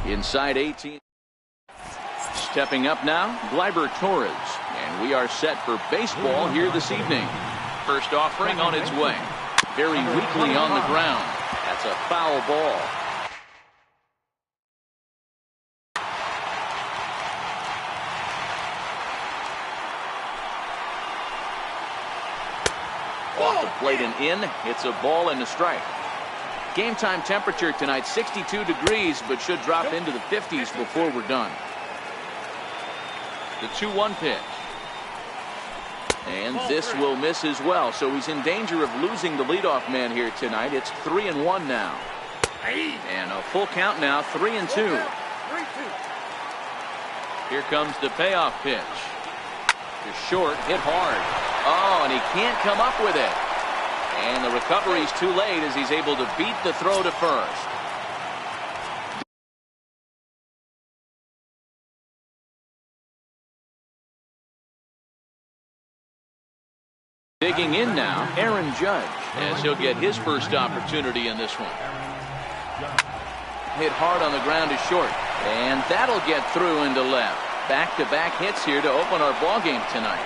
Inside 18. Stepping up now, Gleyber Torres. And we are set for baseball here this evening. First offering on its way. Very weakly on the ground. That's a foul ball. Off the plate and in. It's a ball and a strike. Game time temperature tonight 62 degrees, but should drop into the 50s before we're done. The 2-1 pitch. And this will miss as well, so he's in danger of losing the leadoff man here tonight. It's 3-1 now. And a full count now, 3-2. Here comes the payoff pitch. To short, hit hard. Oh, and he can't come up with it. And the recovery's too late as he's able to beat the throw to first. Digging in now, Aaron Judge, as he'll get his first opportunity in this one. Hit hard on the ground to short, and that'll get through into left. Back-to-back hits here to open our ball game tonight.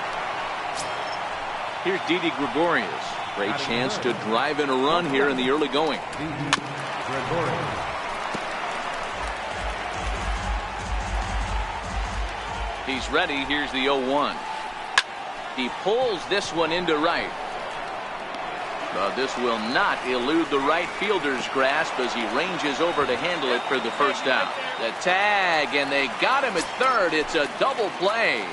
Here's Didi Gregorius. Great chance to drive in a run here in the early going. He's ready. Here's the 0-1. He pulls this one into right. But this will not elude the right fielder's grasp as he ranges over to handle it for the first out. The tag, and they got him at third. It's a double play.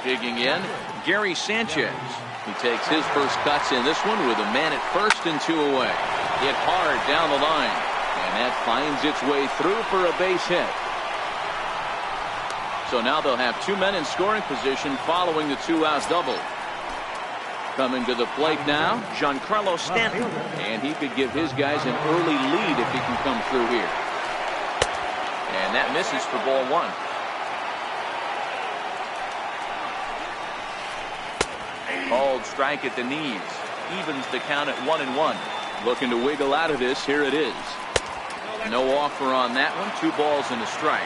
Digging in, Gary Sanchez. He takes his first cuts in this one with a man at first and 2 away. Hit hard down the line, and that finds its way through for a base hit. So now they'll have 2 men in scoring position following the 2-out double. Coming to the plate now, Giancarlo Stanton. And he could give his guys an early lead if he can come through here. And that misses for ball 1. Called strike at the knees. Evens the count at 1-1. Looking to wiggle out of this. Here it is. No offer on that one. 2 balls and a strike.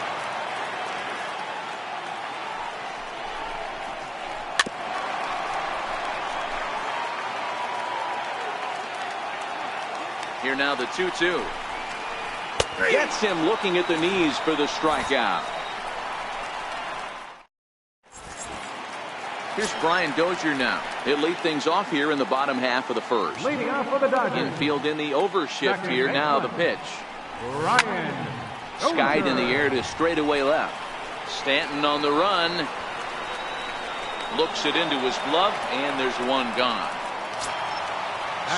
Here now the 2-2. Gets him looking at the knees for the strikeout. Here's Brian Dozier now. He'll lead things off here in the bottom half of the first. Leading off for the Dodgers. Infield in the overshift here. Now the pitch. Brian Skied in the air to straightaway left. Stanton on the run. Looks it into his glove, and there's one gone.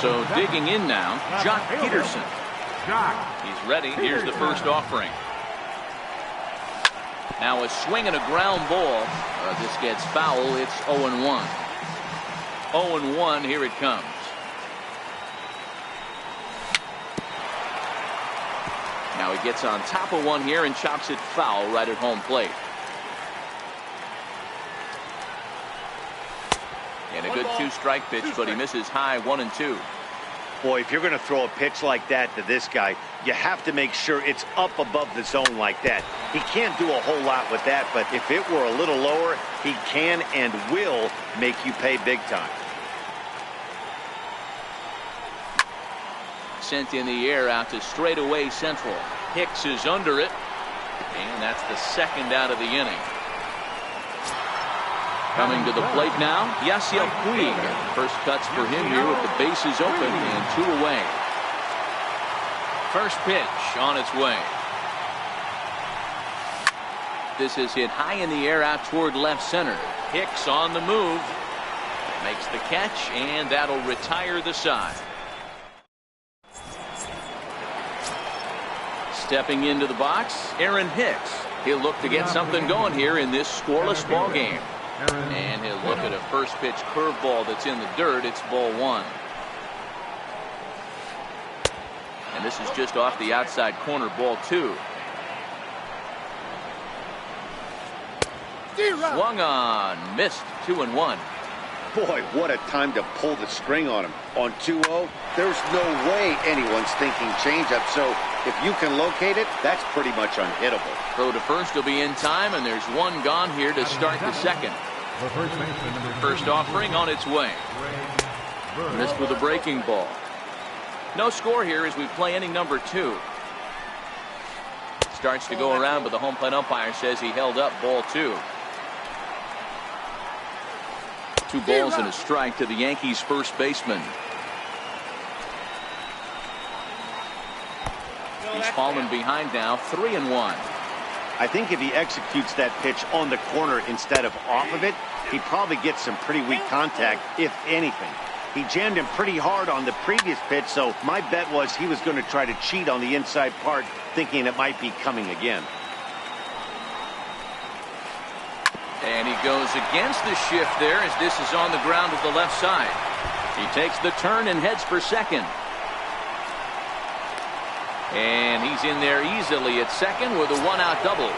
So digging in now, Jock Peterson. He's ready. Here's the first offering. Now a swing and a ground ball. This gets foul. It's 0-1. 0-1. Here it comes. Now he gets on top of one here and chops it foul right at home plate. And a good 2-strike pitch, but he misses high 1-2. Boy, if you're going to throw a pitch like that to this guy, you have to make sure it's up above the zone like that. He can't do a whole lot with that, but if it were a little lower, he can and will make you pay big time. Sent in the air out to straightaway central. Hicks is under it, and that's the second out of the inning. Coming to the plate now, Yasiel Puig. First cuts for him here with the bases open and 2 away. First pitch on its way. This is hit high in the air out toward left center. Hicks on the move. Makes the catch, and that'll retire the side. Stepping into the box, Aaron Hicks. He'll look to get something going here in this scoreless ball game. And he'll look at a first pitch curveball that's in the dirt. It's ball 1. And this is just off the outside corner, ball 2. Swung on, missed, 2-1. Boy, what a time to pull the string on him. On 2-0, there's no way anyone's thinking changeup. So if you can locate it, that's pretty much unhittable. Throw to first will be in time, and there's one gone here to start the second. First offering on its way. Missed with a breaking ball. No score here as we play inning number 2. Starts to go around, but the home plate umpire says he held up ball 2. 2 balls and a strike to the Yankees first baseman. He's fallen behind now, 3-1. I think if he executes that pitch on the corner instead of off of it, he probably gets some pretty weak contact, if anything. He jammed him pretty hard on the previous pitch, so my bet was he was going to try to cheat on the inside part, thinking it might be coming again. And he goes against the shift there as this is on the ground to the left side. He takes the turn and heads for second. And he's in there easily at second with a 1-out double.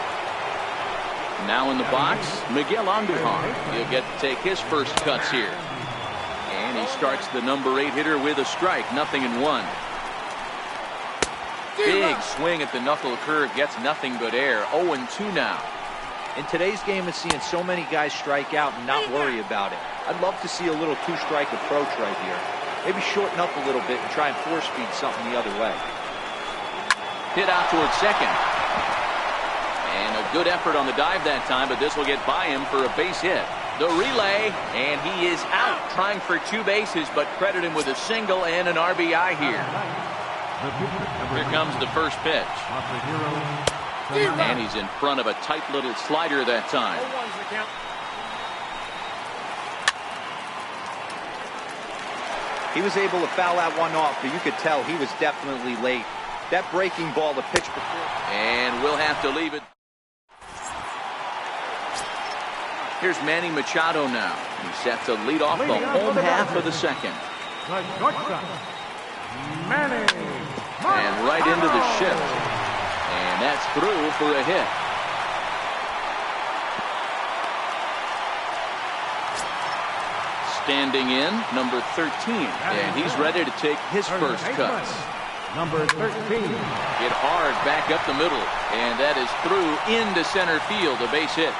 Now in the box, Miguel Andujar. He'll get to take his first cuts here. And he starts the number 8 hitter with a strike, 0-1. Big swing at the knuckle curve, gets nothing but air. 0-2 now. In today's game, it's seeing so many guys strike out and not worry about it. I'd love to see a little 2-strike approach right here. Maybe shorten up a little bit and try and force feed something the other way. Hit out towards second. And a good effort on the dive that time, but this will get by him for a base hit. The relay, and he is out trying for 2 bases, but credit him with a single and an RBI here. Here comes the first pitch. And he's in front of a tight little slider that time. He was able to foul that one off, but you could tell he was definitely late. That breaking ball, the pitch before. And we'll have to leave it. Here's Manny Machado now. He's set to lead off the home half of the second. And right into the shift. And that's through for a hit. Standing in, number 13. And he's ready to take his first cuts. Number 13. Hit hard back up the middle. And that is through into center field, a base hit.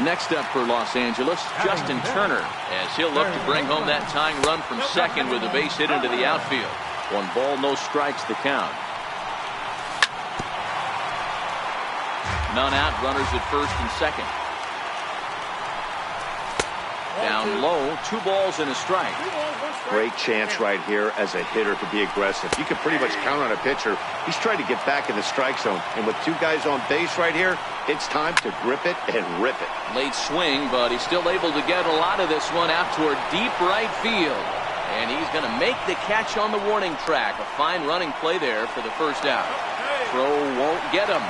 Next up for Los Angeles, Justin Turner, as he'll look to bring home that tying run from second with a base hit into the outfield. 1 ball, no strikes the count. None out, runners at first and second. Down low, 2 balls and a strike. Great chance right here as a hitter to be aggressive. You can pretty much count on a pitcher. He's trying to get back in the strike zone. And with 2 guys on base right here, it's time to grip it and rip it. Late swing, but he's still able to get a lot of this one out toward deep right field. And he's going to make the catch on the warning track. A fine running play there for the first out. Throw won't get him.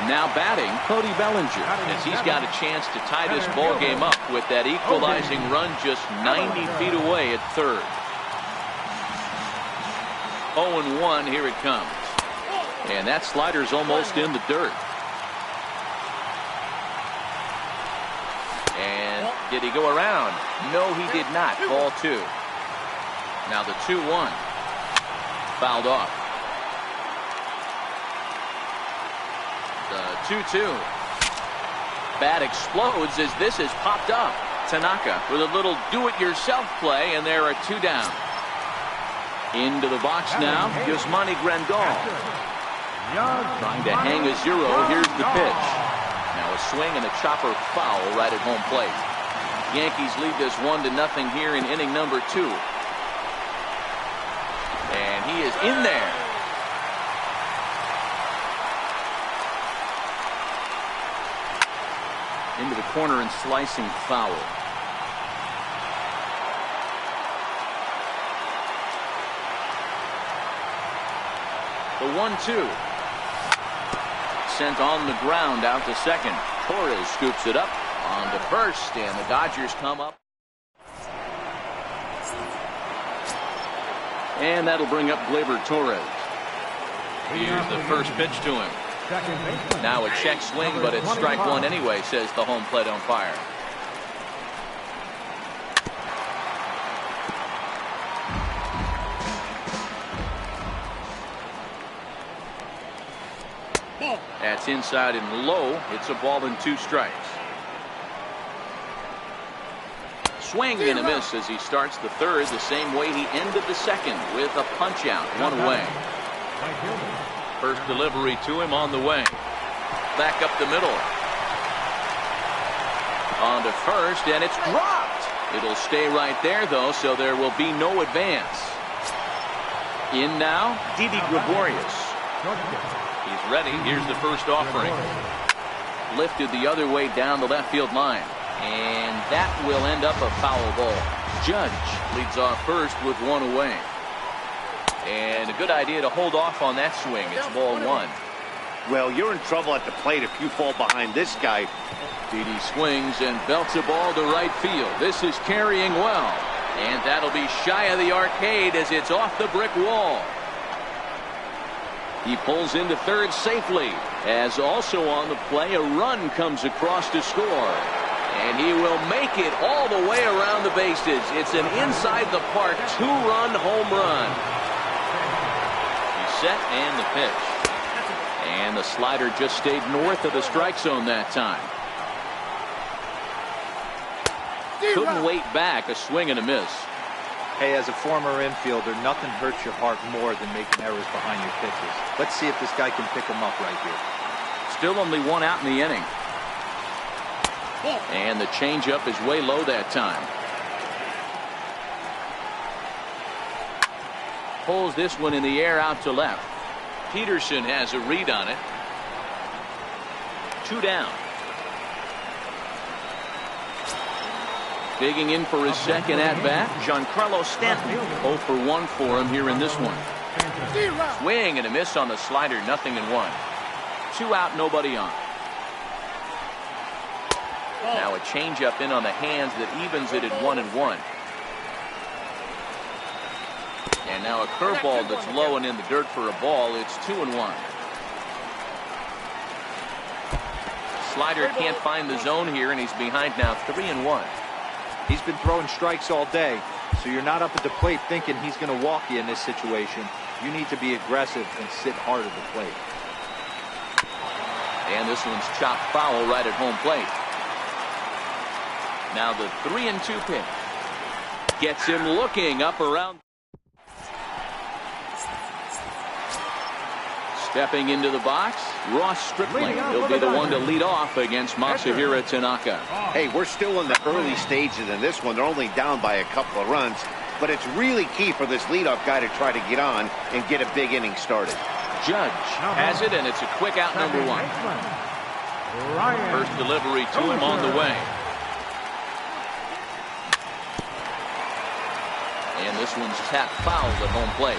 Now batting, Cody Bellinger, as he's got a chance to tie this ball game up with that equalizing run just 90 feet away at third. 0-1, here it comes. And that slider's almost in the dirt. And did he go around? No, he did not. Ball 2. Now the 2-1. Fouled off. The 2-2. Bat explodes as this has popped up. Tanaka with a little do-it-yourself play, and there are 2 down. Into the box now, Yasmani Grandal. Trying to hang a 0. Here's the pitch. Now a swing and a chopper foul right at home plate. Yankees lead this 1-0 here in inning number 2. And he is in there. Into the corner and slicing foul. The 1-2. Sent on the ground out to second. Torres scoops it up on to first, and the Dodgers come up. And that'll bring up Gleyber Torres. Here's the first pitch to him. Second baseman. Now a check swing, but it's strike one anyway, says the home plate umpire. That's inside and low. It's a ball and 2 strikes. Swing and a miss as he starts the third the same way he ended the second, with a punch out, 1 away. First delivery to him on the way. Back up the middle. On to first, and it's dropped. It'll stay right there, though, so there will be no advance. In now, Didi Gregorius. He's ready. Here's the first offering. Lifted the other way down the left field line. And that will end up a foul ball. Judge leads off first with 1 away. And a good idea to hold off on that swing. It's ball 1. Well, you're in trouble at the plate if you fall behind this guy. Didi swings and belts a ball to right field. This is carrying well. And that'll be shy of the arcade as it's off the brick wall. He pulls into third safely, as also on the play a run comes across to score. And he will make it all the way around the bases. It's an inside the park 2-run home run. He's set and the pitch. And the slider just stayed north of the strike zone that time. Couldn't wait back. A swing and a miss. Hey, as a former infielder, nothing hurts your heart more than making errors behind your pitches. Let's see if this guy can pick them up right here. Still only 1 out in the inning. And the changeup is way low that time. Pulls this one in the air out to left. Peterson has a read on it. 2 down. Digging in for his second at-bat, Giancarlo Stanton. 0 for 1 for him here in this one. Swing and a miss on the slider, 0-1. 2 out, nobody on. Now a changeup in on the hands that evens it at 1-1. And now a curveball that's low and in the dirt for a ball. It's 2-1. Slider can't find the zone here, and he's behind now 3-1. He's been throwing strikes all day, so you're not up at the plate thinking he's going to walk you in this situation. You need to be aggressive and sit hard at the plate. And this one's chopped foul right at home plate. Now the 3-2 pitch. Gets him looking up around. Stepping into the box, Ross Stripling. He'll be the one to lead off against Masahiro Tanaka. Hey, we're still in the early stages in this one. They're only down by a couple of runs, but it's really key for this leadoff guy to try to get on and get a big inning started. Judge has it, and it's a quick out, number 1. First delivery to him on the way. And this one's tapped foul at home plate.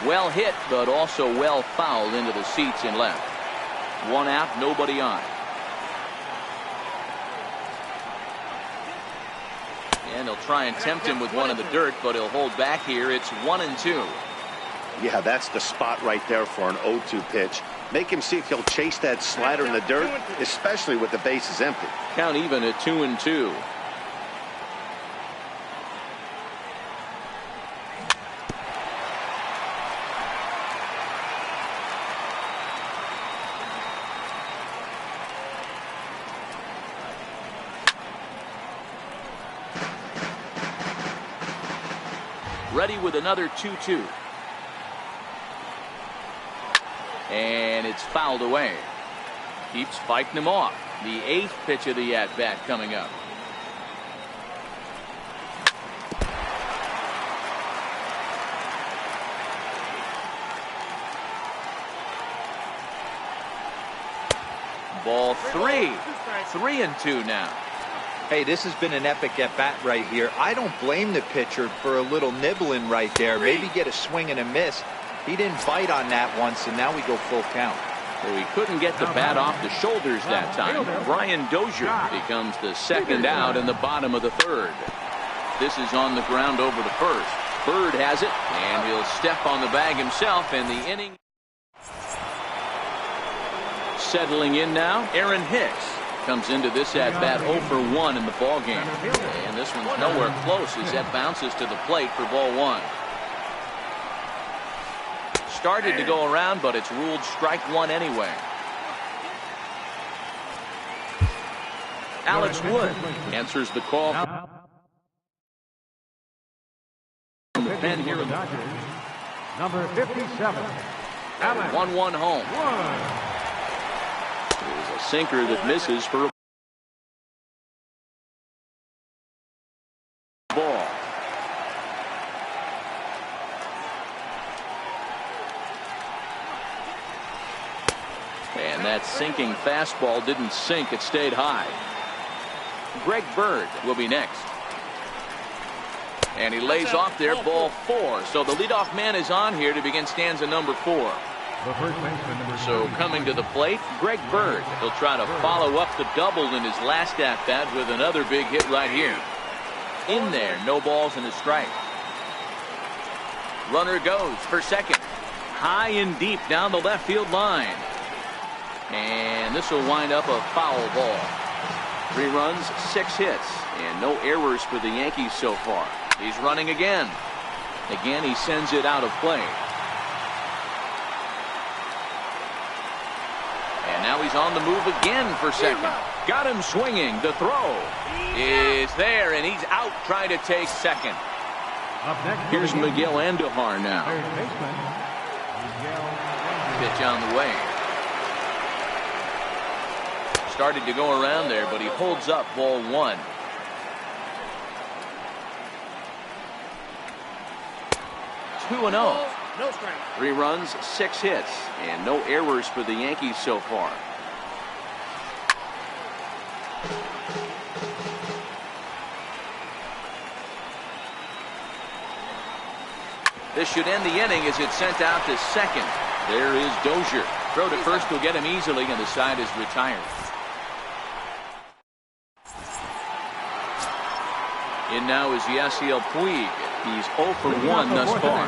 Well hit, but also well fouled into the seats in left. 1 out, nobody on. And they'll try and tempt him with one in the dirt, but he'll hold back here. It's 1-2. Yeah, that's the spot right there for an 0-2 pitch. Make him see if he'll chase that slider in the dirt, especially with the bases empty. Count even at 2-2. Ready with another 2-2. And it's fouled away. Keeps fighting him off. The 8th pitch of the at-bat coming up. Ball 3. 3-2 now. Hey, this has been an epic at-bat right here. I don't blame the pitcher for a little nibbling right there. Maybe get a swing and a miss. He didn't bite on that one, so now we go full count. So he couldn't get the bat off the shoulders that time. Brian Dozier becomes the second out in the bottom of the third. This is on the ground over the first. Bird has it, and he'll step on the bag himself, and the inning. Settling in now, Aaron Hicks comes into this at-bat 0 for 1 in the ballgame. And this one's nowhere close as that bounces to the plate for ball 1. Started to go around, but it's ruled strike 1 anyway. Alex Wood answers the call. From the pen here in the number 57, Alex 1-1 home. Wood. There's a sinker that misses for a ball. And that sinking fastball didn't sink, it stayed high. Greg Bird will be next. And he lays off there, ball 4. So the leadoff man is on here to begin stanza number 4. The first baseman, number So coming to the plate, Greg Bird. He'll try to follow up the double in his last at-bat with another big hit right here. In there, no balls and a strike. Runner goes for second. High and deep down the left field line. And this will wind up a foul ball. 3 runs, 6 hits, and no errors for the Yankees so far. He's running again. Again, he sends it out of play. And now he's on the move again for second. Got him swinging. The throw is there, and he's out trying to take second. Up next, Here's Miguel Andujar now. third baseman, Miguel Pitch on the way. Started to go around there, but he holds up ball 1. Two 2-0. No strike. 3 runs, 6 hits, and no errors for the Yankees so far. This should end the inning as it's sent out to second. There is Dozier. Throw to first will get him easily, and the side is retired. In now is Yasiel Puig. He's 0 for 1 thus far.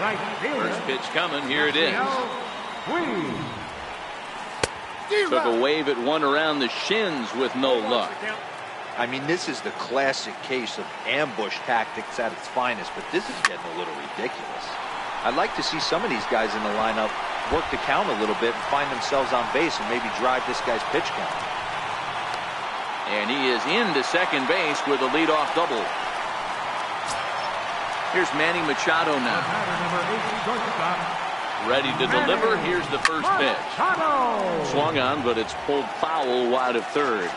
right fielder. First pitch coming. Here it is. Puig. Took a wave at one around the shins with no luck. I mean, this is the classic case of ambush tactics at its finest, but this is getting a little ridiculous. I'd like to see some of these guys in the lineup work the count a little bit and find themselves on base and maybe drive this guy's pitch count. And he is into second base with a leadoff double. Here's Manny Machado now. Number 8, shortstop. Ready to deliver. Here's the first pitch. Machado. Swung on, but it's pulled foul wide of third.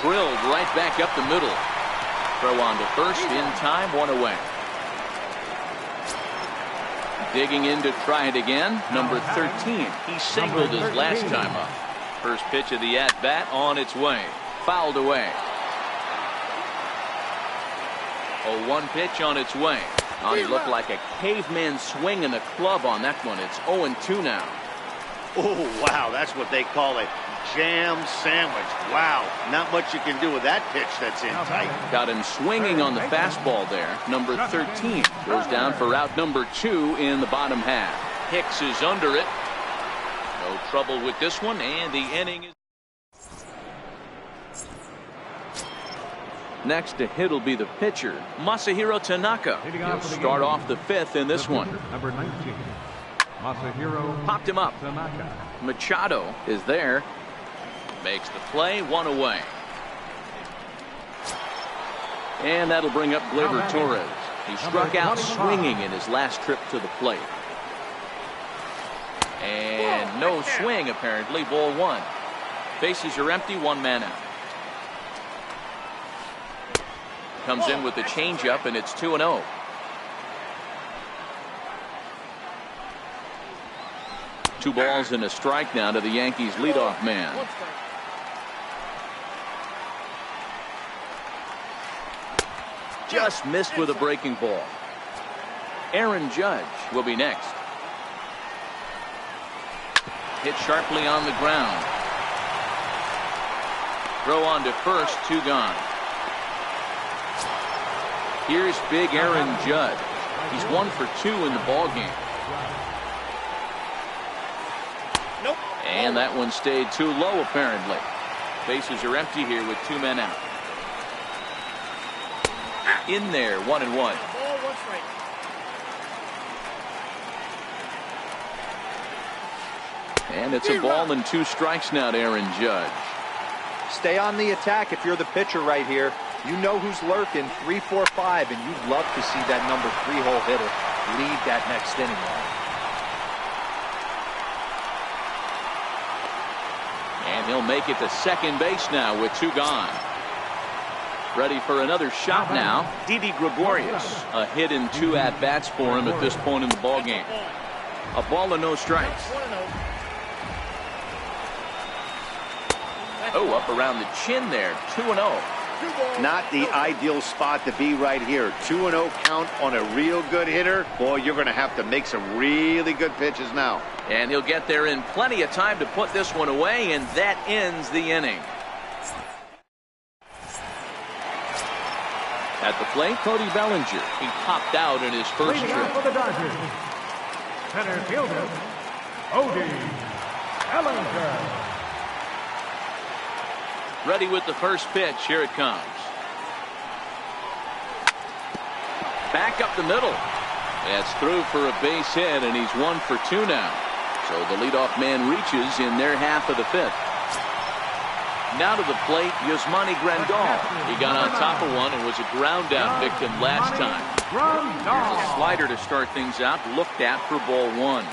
Drilled right back up the middle. Throw on to first in time, 1 away. Digging in to try it again, number 13. He singled his last time up. First pitch of the at-bat on its way. Fouled away. 0-1 pitch on its way. Oh, he looked like a caveman swinging a club on that one. It's 0-2 now. Oh, wow, that's what they call a jam sandwich. Wow, not much you can do with that pitch that's in tight. Got him swinging on the fastball there. Number 13 goes down for out number 2 in the bottom half. Hicks is under it. No trouble with this one, and the inning is. Next to hit will be the pitcher, Masahiro Tanaka. He'll start off the 5th in this one. Number 19, Masahiro Popped him up. Tanaka. Machado is there. Makes the play, 1 away. And that'll bring up Gleyber Torres. He struck out swinging in his last trip to the plate. And no swing apparently, ball 1. Bases are empty, 1 man out. Comes in with the changeup, and it's 2-0. Two balls and a strike now to the Yankees leadoff man. Just missed with a breaking ball. Aaron Judge will be next. Hit sharply on the ground. Throw on to first, 2 gone. Here's big Aaron Judd. He's 1 for 2 in the ballgame. Nope. And that one stayed too low, apparently. Bases are empty here with 2 men out. In there, 1-1. And it's a ball and 2 strikes now to Aaron Judge. Stay on the attack if you're the pitcher right here. You know who's lurking, 3, 4, 5, and you'd love to see that number 3-hole hitter lead that next inning. And he'll make it to second base now with 2 gone. Ready for another shot now. Didi Gregorius. A hit and 2 at-bats for him at this point in the ballgame. A ball and no strikes. Oh, up around the chin there. 2-0. Not the ideal spot to be right here. 2-0 count on a real good hitter. Boy, you're going to have to make some really good pitches now. And he'll get there in plenty of time to put this one away, and that ends the inning. At the plate, Cody Bellinger. He popped out in his first Leading out for trip. the Dodgers, center fielder, Cody Bellinger. Ready with the first pitch. Here it comes. Back up the middle. That's through for a base hit, and he's 1 for 2 now. So the leadoff man reaches in their half of the 5th. Now to the plate, Yasmani Grandal. He got on top of one and was a ground out victim last time. Here's a slider to start things out, looked at for ball 1.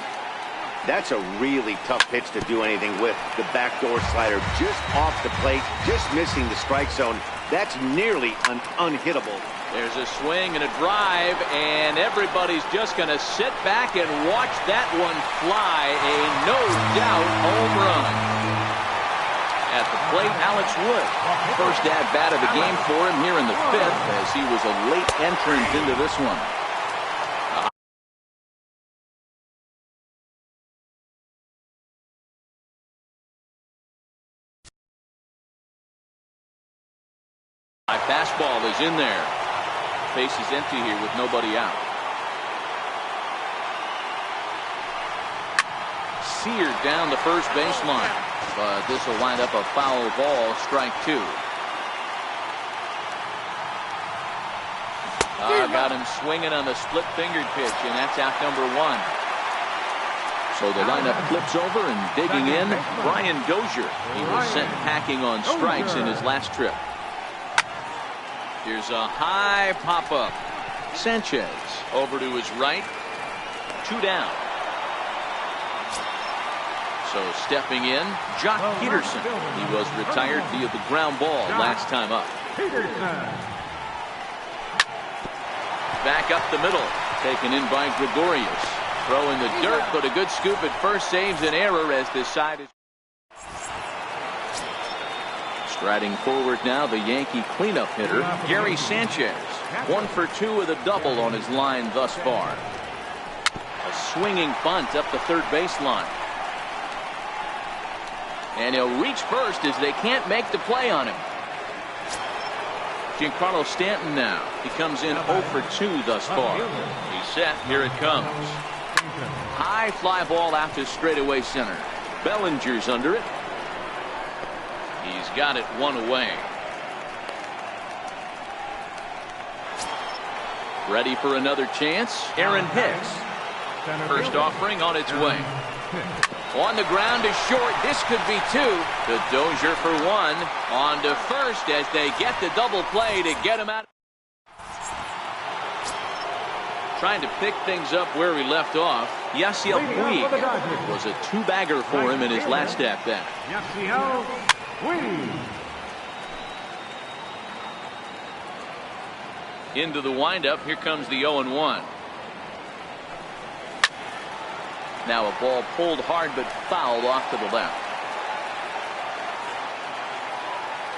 That's a really tough pitch to do anything with. The backdoor slider just off the plate, just missing the strike zone. That's nearly an unhittable. There's a swing and a drive, and everybody's just going to sit back and watch that one fly. A no-doubt home run. At the plate, Alex Wood. First at-bat of the game for him here in the 5th, as he was a late entrant into this one. High fastball is in there. Base is empty here with nobody out. Seared down the first baseline, but this will wind up a foul ball, strike 2. Got him swinging on the split-fingered pitch, and that's out number 1. So the lineup flips over, and digging in, Brian Dozier. He was sent packing on strikes in his last trip. Here's a high pop-up. Sanchez over to his right. 2 down. So stepping in, Jock Peterson. He was retired via the ground ball last time up. Back up the middle. Taken in by Gregorius. Throw in the dirt, but a good scoop at first saves an error as this side is. Striding forward now, the Yankee cleanup hitter, Gary Sanchez. 1 for 2 with a double on his line thus far. A swinging bunt up the third baseline. And he'll reach first as they can't make the play on him. Giancarlo Stanton now. He comes in 0 for 2 thus far. He's set. Here it comes. High fly ball out to straightaway center. Bellinger's under it. He's got it 1 away. Ready for another chance. Aaron Hicks. First offering on its way. On the ground to short. This could be 2. To Dozier for 1. On to first as they get the double play to get him out. Trying to pick things up where he left off. Yasiel Puig was a 2-bagger for him in his last at-bat. Yasiel Puig. Into the windup. Here comes the 0-1. Now a ball pulled hard but fouled off to the left.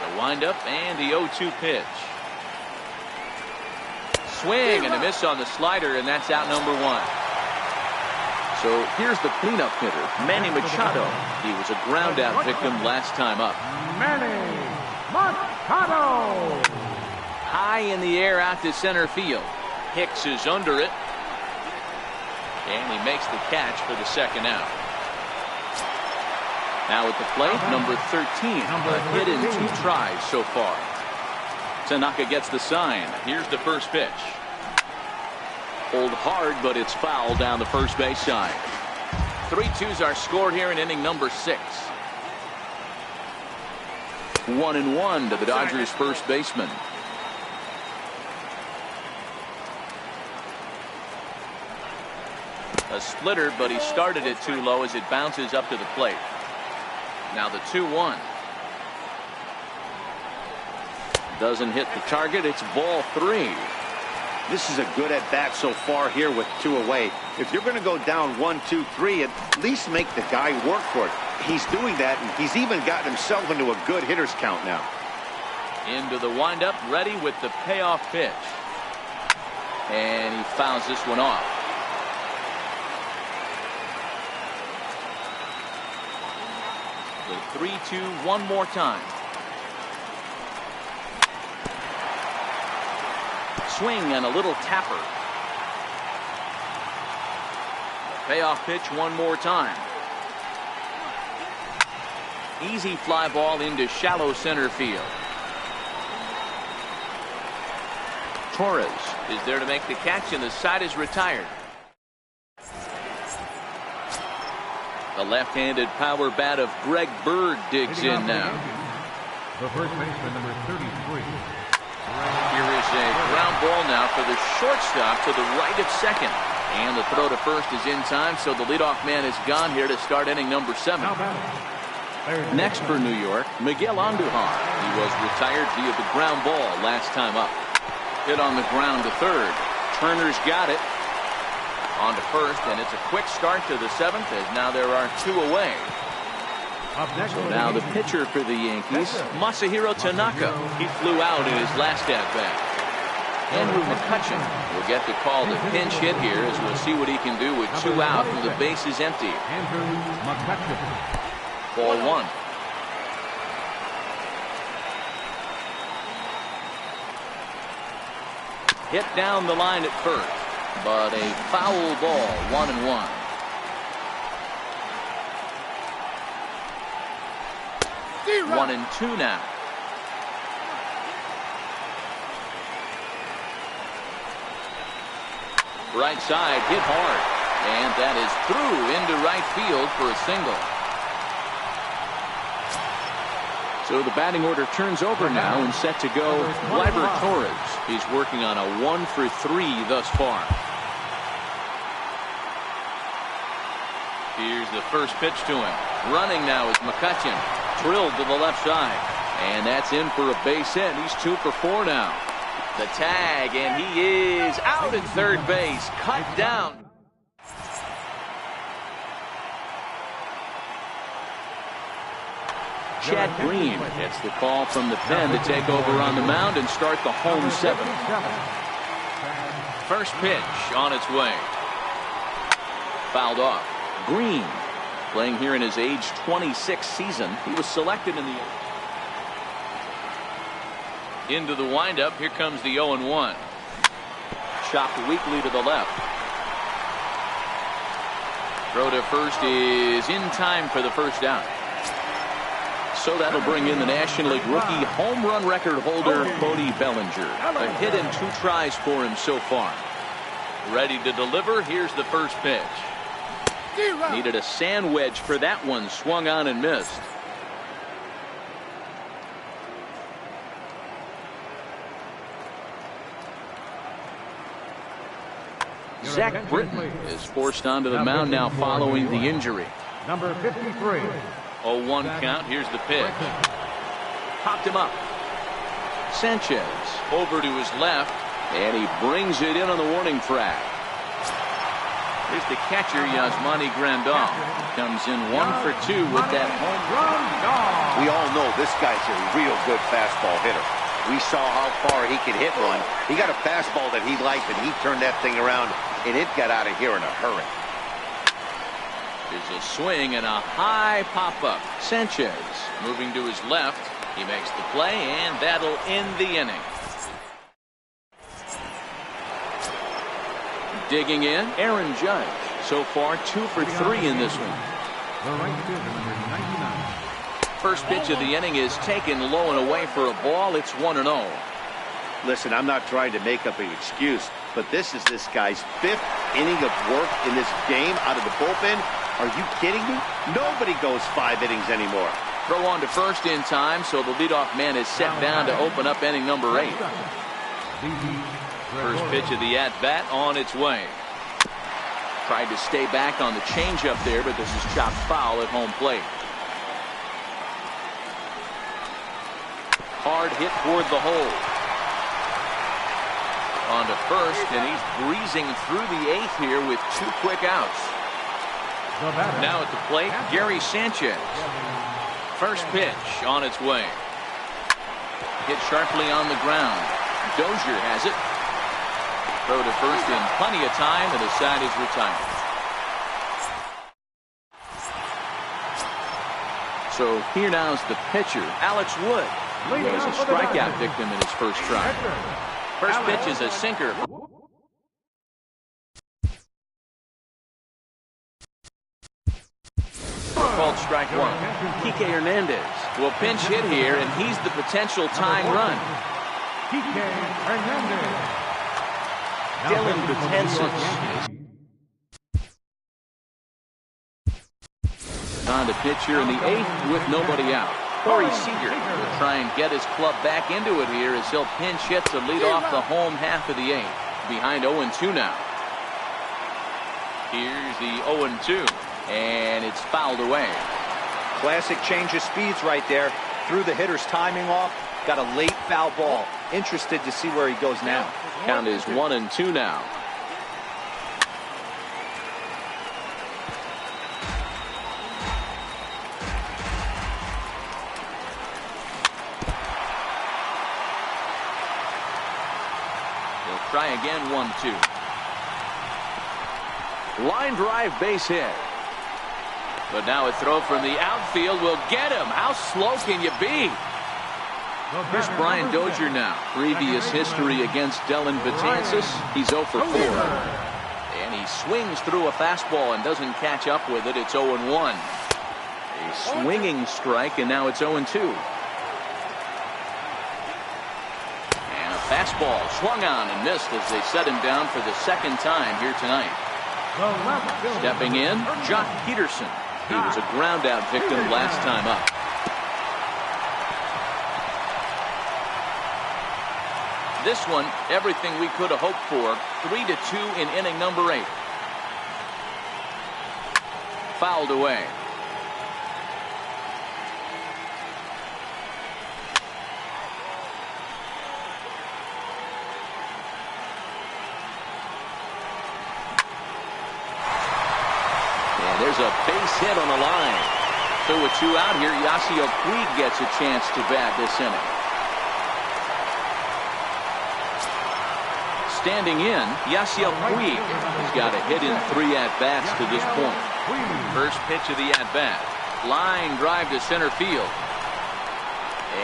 The windup and the 0-2 pitch. Swing and a miss on the slider, and that's out number 1. So here's the cleanup hitter, Manny Machado. He was a ground out victim last time up. Manny Machado. high in the air out to center field. Hicks is under it. And he makes the catch for the second out. Now at the plate, number 13. A hit in 2 tries so far. Tanaka gets the sign. Here's the first pitch. Pulled hard, but it's foul down the first base side. 3-2s are scored here in inning number 6. 1-1 to the Dodgers first baseman. A splitter, but he started it too low as it bounces up to the plate. Now the 2-1. Doesn't hit the target. It's ball 3. This is a good at bat so far here with 2 away. If you're going to go down 1, 2, 3, at least make the guy work for it. He's doing that, and he's even gotten himself into a good hitter's count now. Into the windup, ready with the payoff pitch. And he fouls this one off. The 3-2 one more time. Swing and a little tapper. Payoff pitch one more time. Easy fly ball into shallow center field. Torres is there to make the catch, and the side is retired. The left-handed power bat of Greg Bird digs in now. The first baseman, number 33. Here is a ground ball now for the shortstop to the right of second. And the throw to first is in time, so the leadoff man is gone here to start inning number 7. Next for New York, Miguel Andujar. He was retired via the ground ball last time up. Hit on the ground to third. Turner's got it. On to first, and it's a quick start to the 7th as now there are 2 away. So now the pitcher for the Yankees, Masahiro Tanaka. He flew out in his last at-bat. Andrew McCutchen will get the call to pinch hit here as we'll see what he can do with 2 out and the base is empty. Andrew McCutchen. Ball 1. Hit down the line at first, but a foul ball, 1-1. One and 2 now. Right side hit hard, and that is through into right field for a single. So the batting order turns over now and set to go. Gleyber Torres. He's working on a 1 for 3 thus far. Here's the first pitch to him. Running now is McCutchen. Drilled to the left side. And that's in for a base hit. He's 2 for 4 now. The tag, and he is out at third base. Cut down. Chad Green gets the call from the pen to take over on the mound and start the home 7th. First pitch on its way. Fouled off. Green playing here in his age 26 season. He was selected in the into the windup. Here comes the 0-1. Chopped weakly to the left. Throw to first is in time for the first down. So that'll bring in the National League rookie home run record holder Cody Bellinger. A hit in 2 tries for him so far. Ready to deliver. Here's the first pitch. Needed a sand wedge for that one. Swung on and missed. Zach Britton is forced onto the mound now following the injury. Number 53. 0-1 count. Here's the pitch. Popped him up. Sanchez over to his left, and he brings it in on the warning track. Here's the catcher, Yasmani Grandal. Comes in 1 for 2 with that home run. We all know this guy's a real good fastball hitter. We saw how far he could hit one. He got a fastball that he liked, and he turned that thing around, and it got out of here in a hurry. There's a swing and a high pop-up. Sanchez moving to his left. He makes the play, and that'll end the inning. Digging in, Aaron Judge. So far, 2 for 3 in this one. The right fielder, number 99. First pitch of the inning is taken low and away for a ball. It's 1-0. Listen, I'm not trying to make up an excuse, but this is this guy's 5th inning of work in this game out of the bullpen. Are you kidding me? Nobody goes 5 innings anymore. Throw on to first in time, so the leadoff man is set down to open up inning number 8. First pitch of the at-bat on its way. Tried to stay back on the changeup there, but this is chopped foul at home plate. Hard hit toward the hole. On to first, and he's breezing through the 8th here with 2 quick outs. Now at the plate, Gary Sanchez. First pitch on its way. Hit sharply on the ground. Dozier has it. Throw to first in plenty of time, and the side is retired. So here now is the pitcher, Alex Wood. He was a strikeout victim in his first try. First pitch is a sinker. Called strike 1. Kike Hernandez will pinch hit here, and he's the potential tying run. Kike Hernandez. Dylan Betances on to pitch here in the 8th with nobody out. Corey Seager will try and get his club back into it here as he'll pinch hit to lead off the home half of the 8th. Behind 0-2 now. Here's the 0-2, and it's fouled away. Classic change of speeds right there. Threw the hitter's timing off. Got a late foul ball. Interested to see where he goes now. Count is 1-2 now. They'll try again, 1-2. Line drive, base hit. But now a throw from the outfield will get him. How slow can you be? Here's Brian Dozier now. Previous history against Dylan Betances. He's 0 for 4. And he swings through a fastball and doesn't catch up with it. It's 0-1. A swinging strike, and now it's 0-2. And a fastball swung on and missed as they set him down for the 2nd time here tonight. Stepping in, Jock Peterson. He was a ground out victim last time up. This one, everything we could have hoped for. 3-2 in inning number 8. Fouled away. And there's a base hit on the line. So with 2 out here, Yasiel Puig gets a chance to bat this inning. Standing in, Yasiel Puig has got a hit in 3 at-bats to this point. First pitch of the at-bat. Line drive to center field.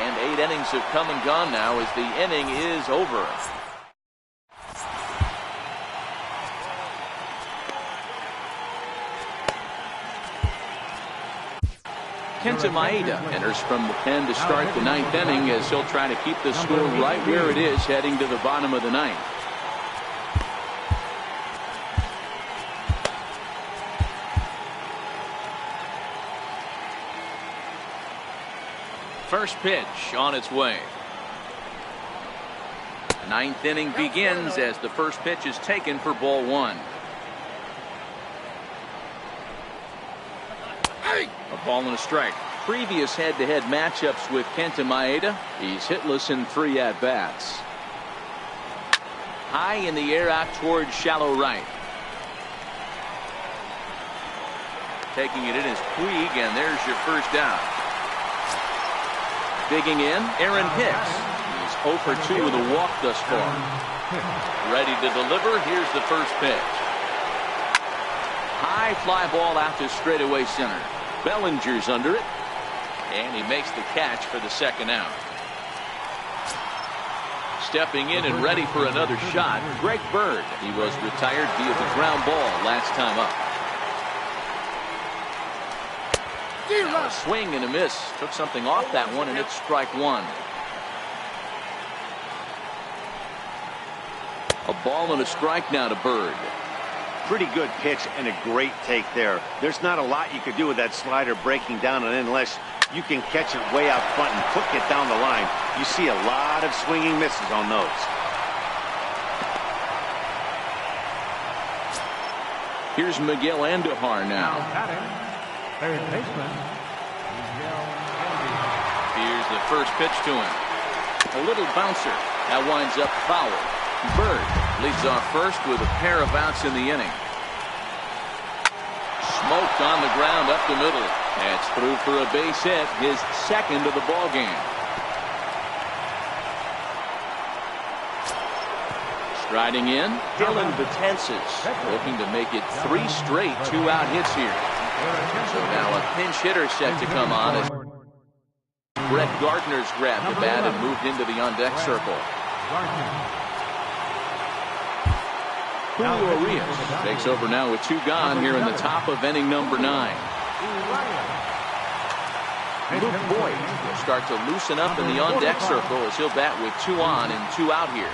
And 8 innings have come and gone now as the inning is over. Kenta Maeda enters from the pen to start the 9th inning as he'll try to keep the score right where it is heading to the bottom of the 9th. First pitch on its way. 9th inning begins as the first pitch is taken for ball 1. A ball and a strike. Previous head-to-head matchups with Kenta Maeda. He's hitless in 3 at-bats. High in the air out towards shallow right. Taking it in is Puig, and there's your first down. Digging in, Aaron Hicks. He's 0 for 2 with a walk thus far. Ready to deliver. Here's the first pitch. High fly ball out to straightaway center. Bellinger's under it, and he makes the catch for the 2nd out. Stepping in and ready for another shot, Greg Bird. He was retired via the ground ball last time up. Now a swing and a miss. Took something off that one, and it's strike one. A ball and a strike now to Bird. Pretty good pitch and a great take there. There's not a lot you could do with that slider breaking down, and unless you can catch it way out front and hook it down the line, you see a lot of swinging misses on those. Here's Miguel Andujar now. Third baseman, Miguel Andujar. Here's the first pitch to him. A little bouncer. That winds up foul. Bird leads off first with a pair of outs in the inning. Smoked on the ground up the middle. That's through for a base hit, his second of the ball game. Striding in, Dylan Betances, looking to make it 3 straight 2-out hits here. So now a pinch hitter set to come on as Brett Gardner's grabbed the bat and moved into the on-deck circle. Julio Urias takes over now with 2 gone here in the top of inning number 9. Luke Boyd will start to loosen up in the on-deck circle as he'll bat with 2 on and 2 out here.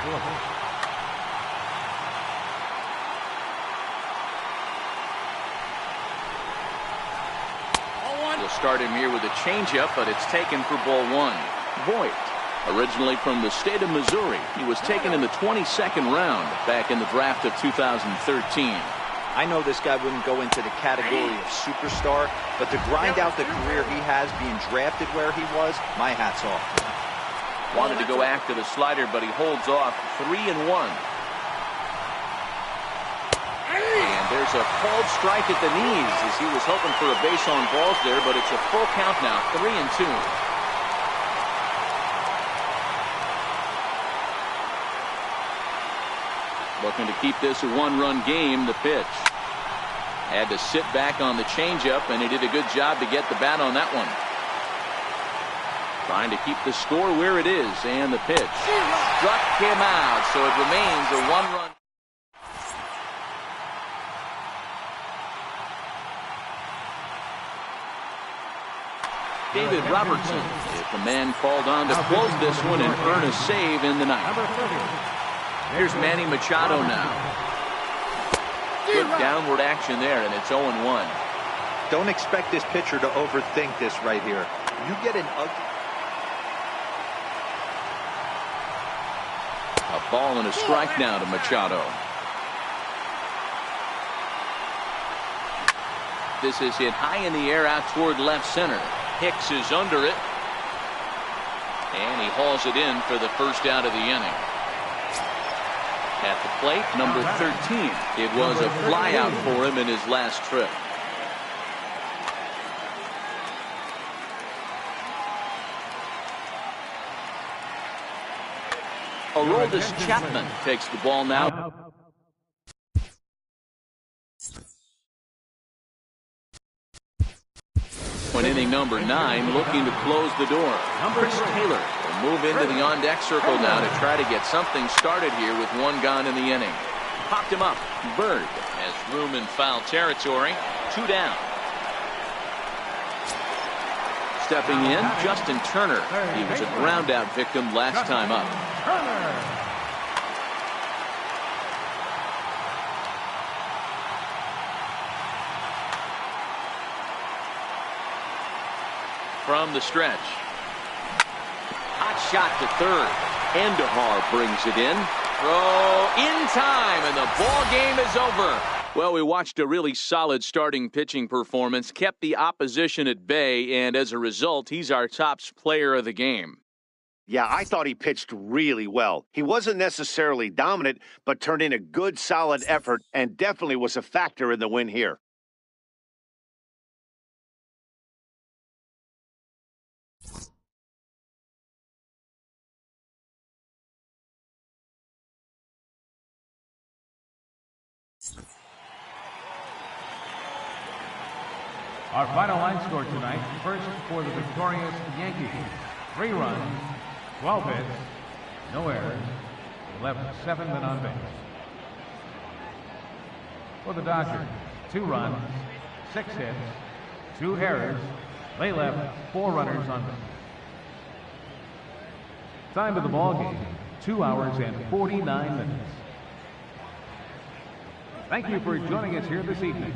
We'll start him here with a changeup, but it's taken for ball 1. Boyd, originally from the state of Missouri, he was taken in the 22nd round back in the draft of 2013. I know this guy wouldn't go into the category of superstar, but to grind out the career he has being drafted where he was, my hat's off. Wanted to go after the slider, but he holds off 3-1. And there's a called strike at the knees as he was hoping for a base on balls there, but it's a full count now, 3-2. Looking to keep this a 1-run game. The pitch. Had to sit back on the changeup, and he did a good job to get the bat on that one. Trying to keep the score where it is, and the pitch. Struck him out, so it remains a 1-run. David Robertson is the man called on to close this one and earn a save in the ninth. Here's Manny Machado now. Good downward action there, and it's 0-1. Don't expect this pitcher to overthink this right here. You get an ugly... A ball and a strike now to Machado. This is hit high in the air out toward left center. Hicks is under it. And he hauls it in for the first out of the inning. At the plate, number 13. It was a flyout for him in his last trip. Aroldis Chapman takes the ball now. When inning number 9, looking to close the door. Chris Taylor will move into the on-deck circle now to try to get something started here with 1 gone in the inning. Popped him up. Bird has room in foul territory. 2 down. Stepping in, Justin Turner. He was a ground-out victim last time up. From the stretch. Hot shot to third. Andujar brings it in. Throw in time, and the ball game is over. Well, we watched a really solid starting pitching performance, kept the opposition at bay, and as a result, he's our top player of the game. Yeah, I thought he pitched really well. He wasn't necessarily dominant, but turned in a good, solid effort and definitely was a factor in the win here. Our final line score tonight, first for the victorious Yankees, 3 runs, 12 hits, no errors, left 7 men on base. For the Dodgers, 2 runs, 6 hits, 2 errors. They left 4 runners on base. Time of the ball game, 2 hours and 49 minutes. Thank you for joining us here this evening.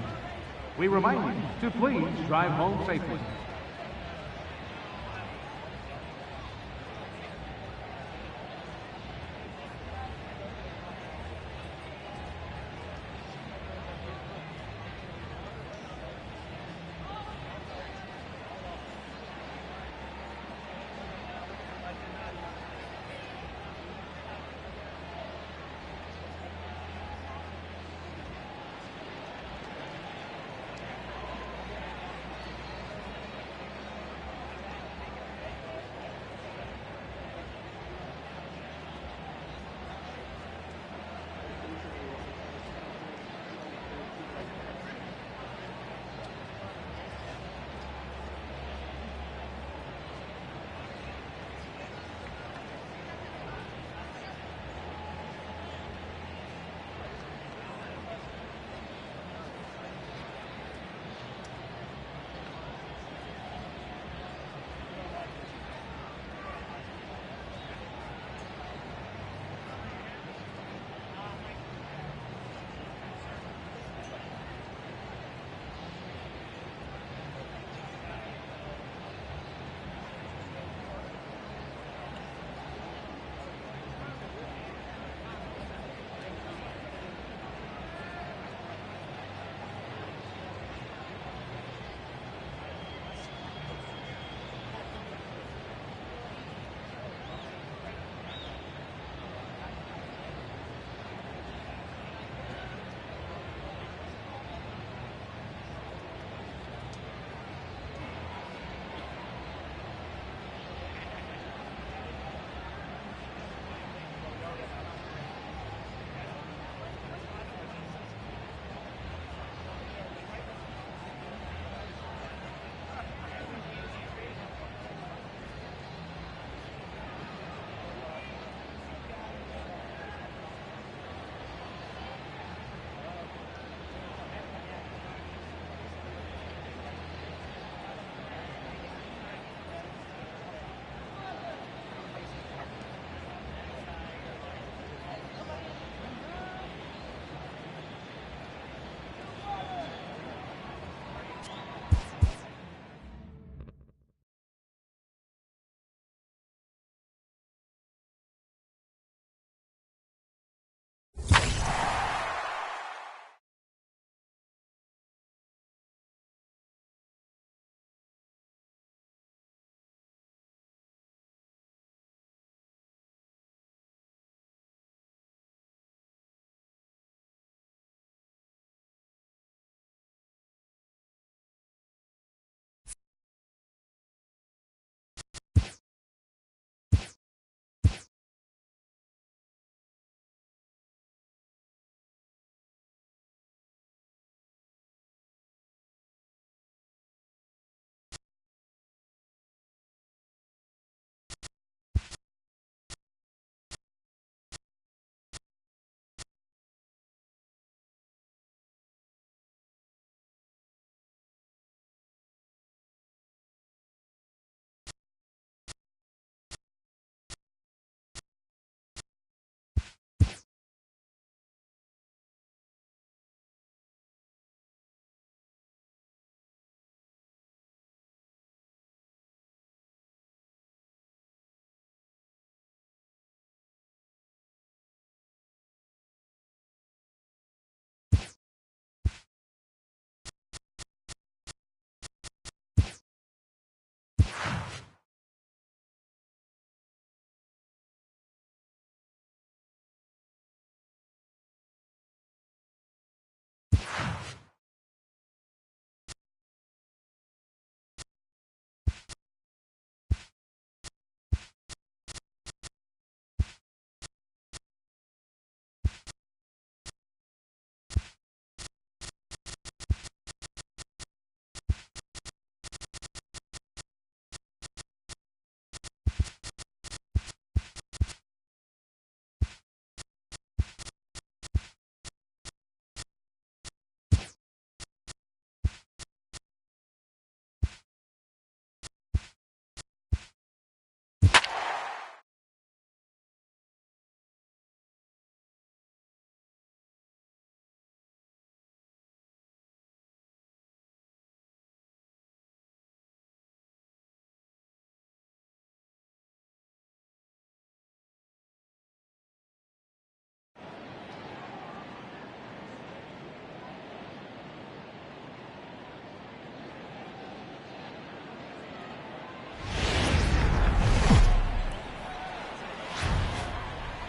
We remind you to please drive home safely.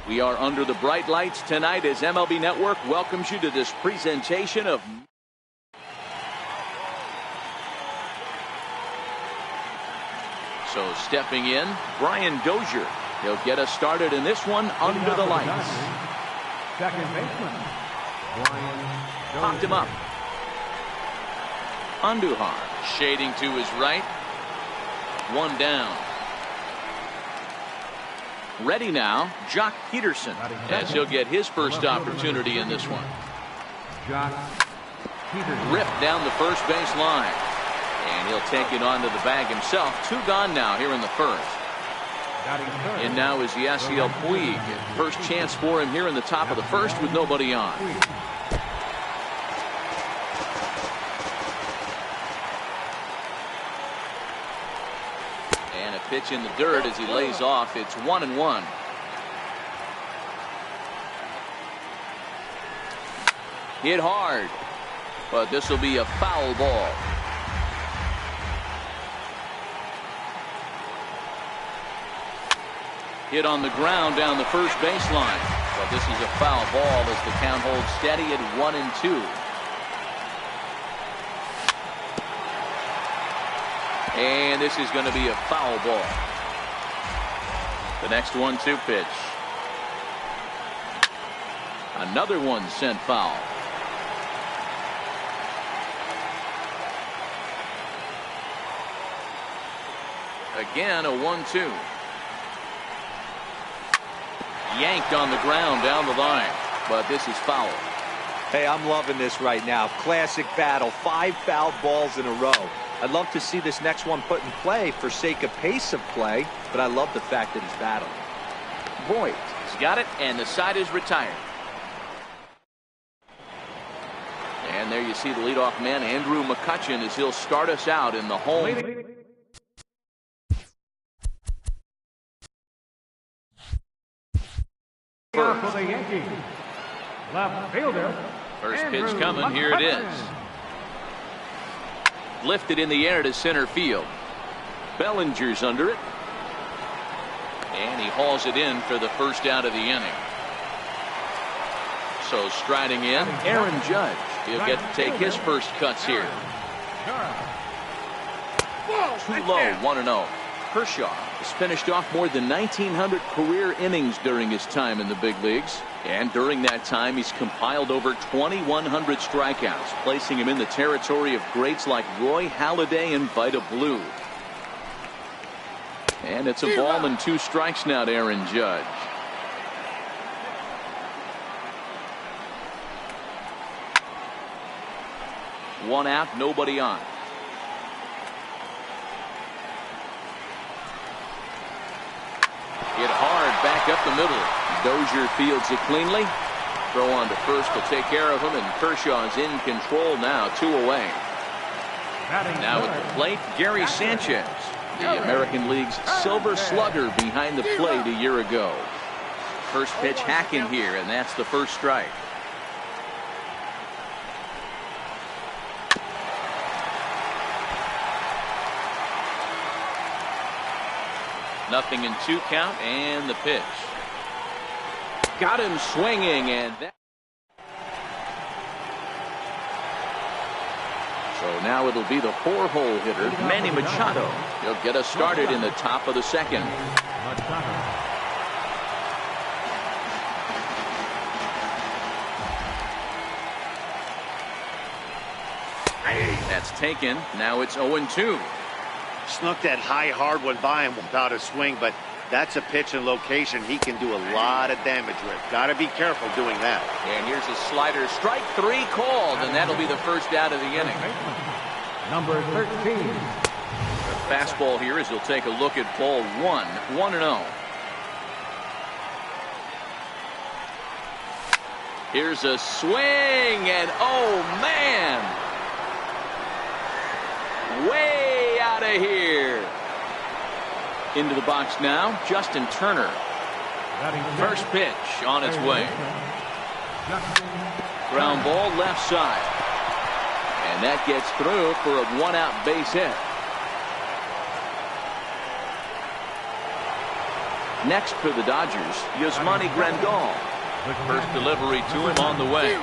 We are under the bright lights tonight as MLB Network welcomes you to this presentation of So stepping in, Brian Dozier. He'll get us started in this one under the lights. Second baseman, Brian Dozier. Popped him up. Andujar shading to his right. One down. Ready now, Jock Peterson, as he'll get his first opportunity in this one. Jock Peterson. Ripped down the first base line. And he'll take it onto the bag himself. 2 gone now here in the first. And now is Yasiel Puig. First chance for him here in the top of the first with nobody on. And a pitch in the dirt as he lays off. It's 1-1. Hit hard. But this will be a foul ball. Hit on the ground down the first baseline. But this is a foul ball as the count holds steady at 1-2. And this is going to be a foul ball. The next 1-2 pitch. Another one sent foul. Again, a 1-2. Yanked on the ground down the line, but this is foul. Hey, I'm loving this right now. Classic battle. 5 foul balls in a row. I'd love to see this next one put in play for sake of pace of play, but I love the fact that he's battling. Boyd has got it, and the side is retired. And there you see the leadoff man, Andrew McCutchen, as he'll start us out in the home. For the Yankees, left fielder. First Andrew pitch coming, here it is. Lifted in the air to center field. Bellinger's under it. And he hauls it in for the first out of the inning. So striding in, Aaron Judge. He'll get to take his first cuts here. Too low, 1-0. Kershaw has finished off more than 1,900 career innings during his time in the big leagues. And during that time, he's compiled over 2,100 strikeouts, placing him in the territory of greats like Roy Halladay and Vida Blue. And it's a ball and 2 strikes now to Aaron Judge. One out, nobody on. Hit hard back up the middle. Dozier fields it cleanly. Throw on to first will take care of him, and Kershaw is in control now, 2 away. Now at the plate, Gary Sanchez, the American League's Silver Slugger behind the plate a year ago. First pitch hacking here, and that's the first strike. Nothing in 2 count, and the pitch. Got him swinging, and that. So now it'll be the 4-hole hitter, Manny Machado. He'll get us started in the top of the second. That's taken. Now it's 0-2. Snuck that high hard one by him without a swing, but that's a pitch and location he can do a lot of damage with. Got to be careful doing that. And here's a slider. Strike 3 called, and that'll be the first out of the inning. Number 13. The fastball here as he'll take a look at ball 1. 1-0. Here's a swing, and oh man, way out of here. Into the box now, Justin Turner. First pitch on its way. Ground ball left side. And that gets through for a 1-out base hit. Next for the Dodgers, Yasmani Grandal. First delivery to him on the way.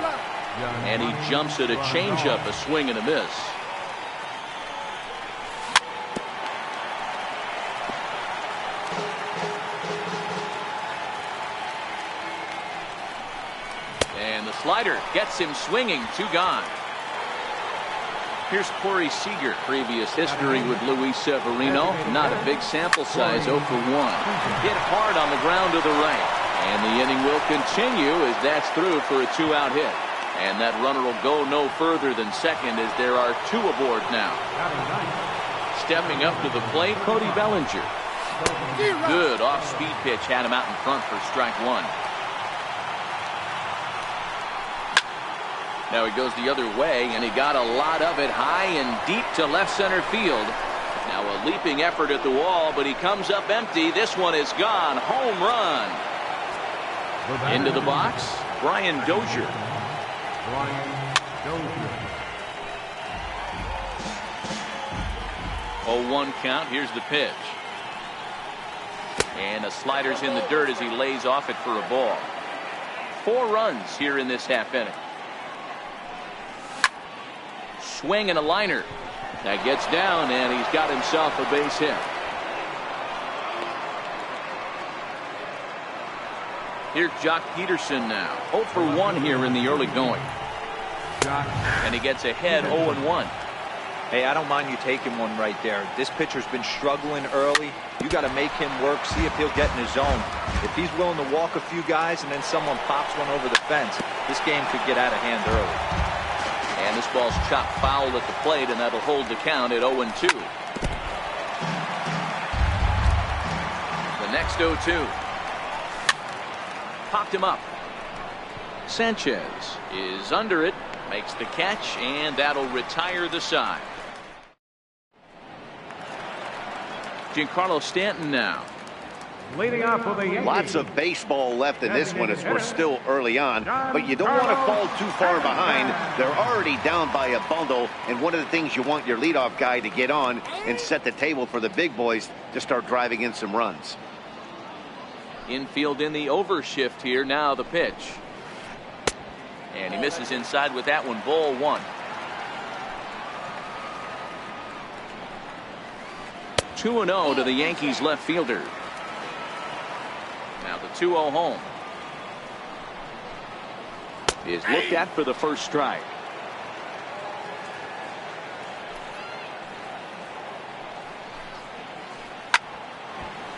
And he jumps at a changeup, a swing and a miss. And the slider gets him swinging, 2 gone. Here's Corey Seager. Previous history with Luis Severino. Not a big sample size, 0 for 1. Hit hard on the ground to the right. And the inning will continue as that's through for a 2-out hit. And that runner will go no further than second as there are 2 aboard now. Stepping up to the plate, Cody Bellinger. Good off-speed pitch had him out in front for strike 1. Now he goes the other way, and he got a lot of it high and deep to left center field. Now a leaping effort at the wall, but he comes up empty. This one is gone. Home run. Into the box, Brian Dozier. 0-1 count. Here's the pitch. And the slider's in the dirt as he lays off it for a ball. 4 runs here in this half inning. Swing and a liner. That gets down, and he's got himself a base hit. Here's Jock Peterson now. 0 for 1 here in the early going. And he gets ahead 0-1. Hey, I don't mind you taking one right there. This pitcher's been struggling early. You got to make him work, see if he'll get in his zone. If he's willing to walk a few guys and then someone pops one over the fence, this game could get out of hand early. And this ball's chopped foul at the plate, and that'll hold the count at 0-2. The next 0-2. Popped him up. Sanchez is under it, makes the catch, and that'll retire the side. Giancarlo Stanton now. Leading off with the Yankees. Lots of baseball left in this one as we're still early on, but you don't want to fall too far behind. They're already down by a bundle, and one of the things you want your leadoff guy to get on and set the table for the big boys to start driving in some runs. Infield in the overshift here. Now the pitch. And he misses inside with that one. Ball 1. 2-0 to the Yankees left fielder. Now the 2-0 home is looked at for the first strike.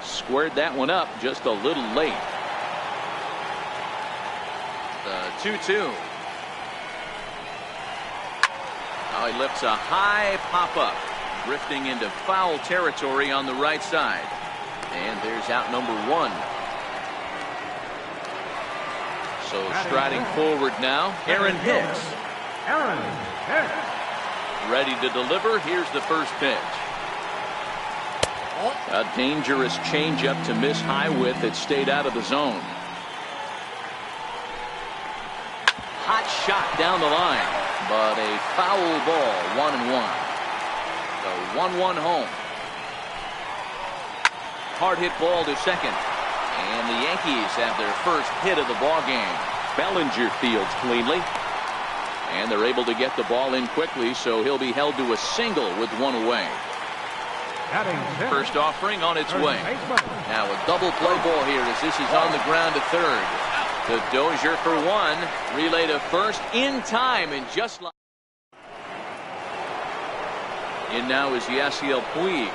Squared that one up just a little late. The 2-2. Now he lifts a high pop-up, drifting into foul territory on the right side. And there's out number 1. So striding forward now, Aaron Hicks. Ready to deliver. Here's the first pitch. A dangerous changeup to miss high with. It stayed out of the zone. Hot shot down the line, but a foul ball. 1-1. The 1-1 home. Hard hit ball to second. And the Yankees have their first hit of the ball game. Bellinger fields cleanly. And they're able to get the ball in quickly, so he'll be held to a single with 1 away. First offering on its way. Now a double play ball here as this is on the ground to third. The Dozier for 1. Relay to first in time, and just like. In now is Yasiel Puig.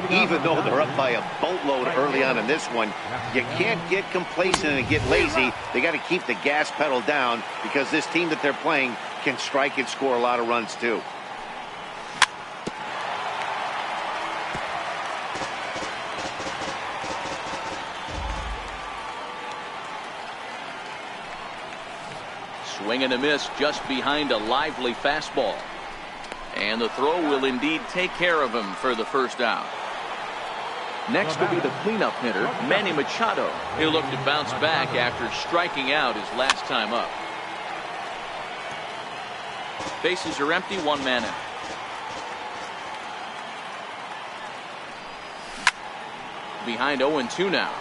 Even though they're up by a boatload early on in this one, you can't get complacent and get lazy. They got to keep the gas pedal down because this team that they're playing can strike and score a lot of runs too. Swing and a miss just behind a lively fastball. And the throw will indeed take care of him for the first out. Next will be the cleanup hitter, Manny Machado. He'll look to bounce back after striking out his last time up. Bases are empty, 1 man in. behind 0-2 now.